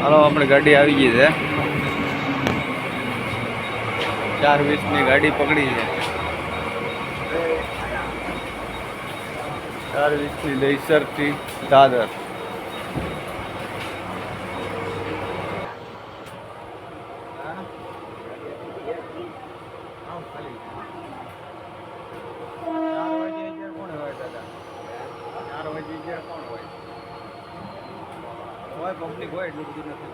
હાલો આપણી ગાડી આવી ગઈ છે 4:20 ગાડી પકડી છે 4:20 દહીસરથી દાદર પબ્લિક હોય એટલું બધું નથી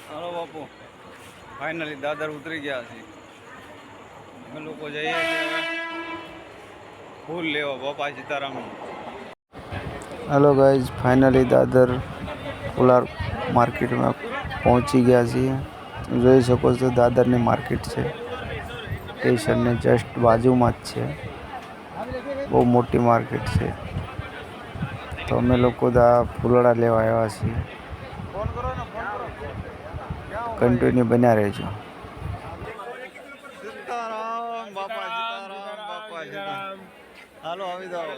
હાલો બાપુ ફાઇનલી દાદર ઉતરી ગયા છે અમે લોકો જઈએ છીએ ફૂલ લેવા બાપા Sitaram hello guys finally Dadar Phulhar market में पहुंची गया છીએ જોઈ શકો છો દાદરની માર્કેટ છે સ્ટેશનને જસ્ટ બાજુમાં જ છે બહુ મોટી માર્કેટ છે તો અમે લોકો ફૂલડા લેવા આવ્યા છીએ કન્ટિન્યુ બન્યા રહેજો સીતારામ બાપા સીતારામ હાલો આવી જાઓ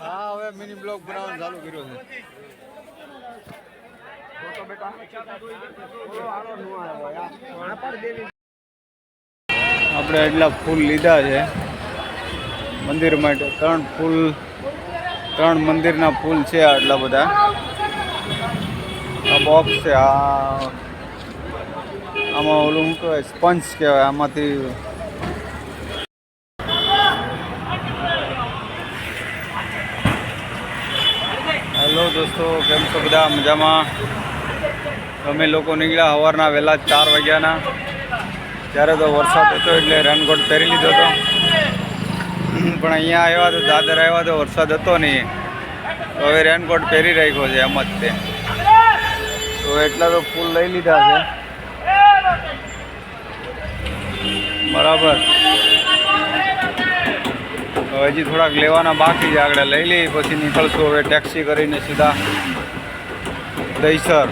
હા હવે મિની બ્લોગ બનાવવાનું ચાલુ કર્યો છે આપણે એટલા ફૂલ લીધા છે મંદિર માટે 3 મંદિરના ફૂલ છે આટલા બધા આ બોક્સ છે આમાં ઓલું શું કહેવાય સ્પંજ કહેવાય આમાંથી હેલો દોસ્તો કેમ છો બધા મજામાં અમે લોકો નીકળ્યા સવારના વહેલા 4 વાગ્યાના ત્યારે તો વરસાદ હતો એટલે રેનકોટ પહેરી લીધો હતો પણ અહીંયા આવ્યા તો દાદર આવ્યા તો વરસાદ હતો નહીં તો હવે રેનકોટ પહેરી રાખ્યો છે એમ જ તે તો એટલા તો ફૂલ લઈ લીધા છે બરાબર હજી થોડાક લેવાના બાકી છે આગળ લઈ લઈએ પછી નીકળશું હવે ટેક્સી કરીને સીધા દહીસર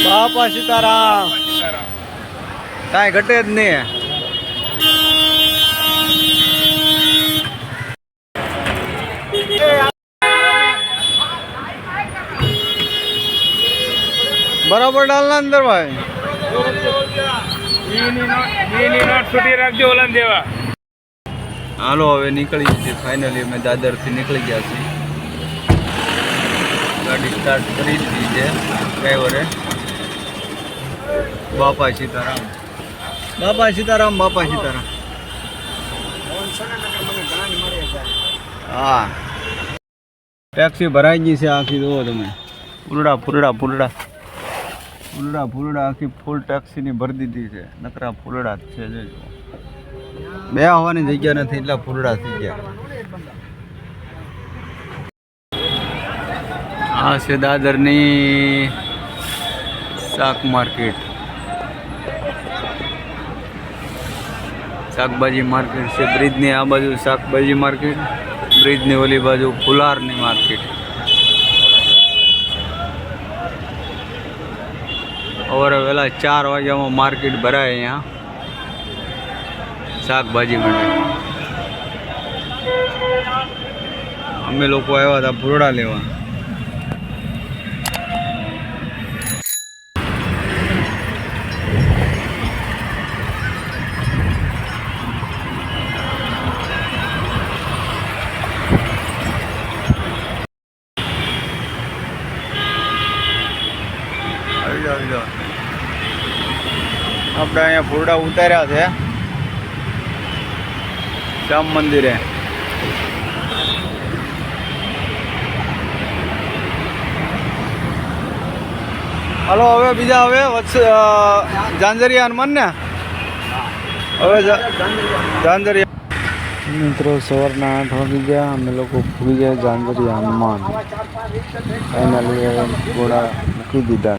બાપા સીતારામ કાંઈ ઘટે જ નહીં बराबर डालना अंदर भाई हालो हवे निकली छे फाइनली मैं दादर थी निकली गया छी गाड़ी स्टार्ट करी दी छे ड्राइवरे बापा सीताराम बापा सीताराम बापा सीताराम हाँ टैक्सी भराई गई से आखी दो तमे फूलड़ा फूलड़ा फूलड़ा फूलड़ा फूलड़ा आखी फूल टैक्सी ने भर दी थी नकरा फूलड़ा है जो બે આવવાની જગ્યા નથી એટલા ફૂલડા થઈ ગયા આ છે દાદરની શાક માર્કેટ શાકભાજી માર્કેટ છે બ્રિજની આ બાજુ શાકભાજી માર્કેટ બ્રિજની ઓલી બાજુ ફુલારની માર્કેટ સવારે વહેલા 4 વાગ્યામાં માર્કેટ ભરાય અહીંયા શાકભાજી માટે અમે લોકો આવ્યા હતા ફૂલડા લેવા આવી જાઓ આપણે અહીંયા ફૂલડા ઉતાર્યા છે श्याम मंदिर है हलो हवे बीजा हवे झांझरिया हनुमान ने हवे झांझरिया મિત્રો સવારના 8 વાગી ગયા, અમે લોકો ભૂલી ગયા જાંજરિયા હનુમાન. ફાઇનલી ઘોડા મૂકી દીધા.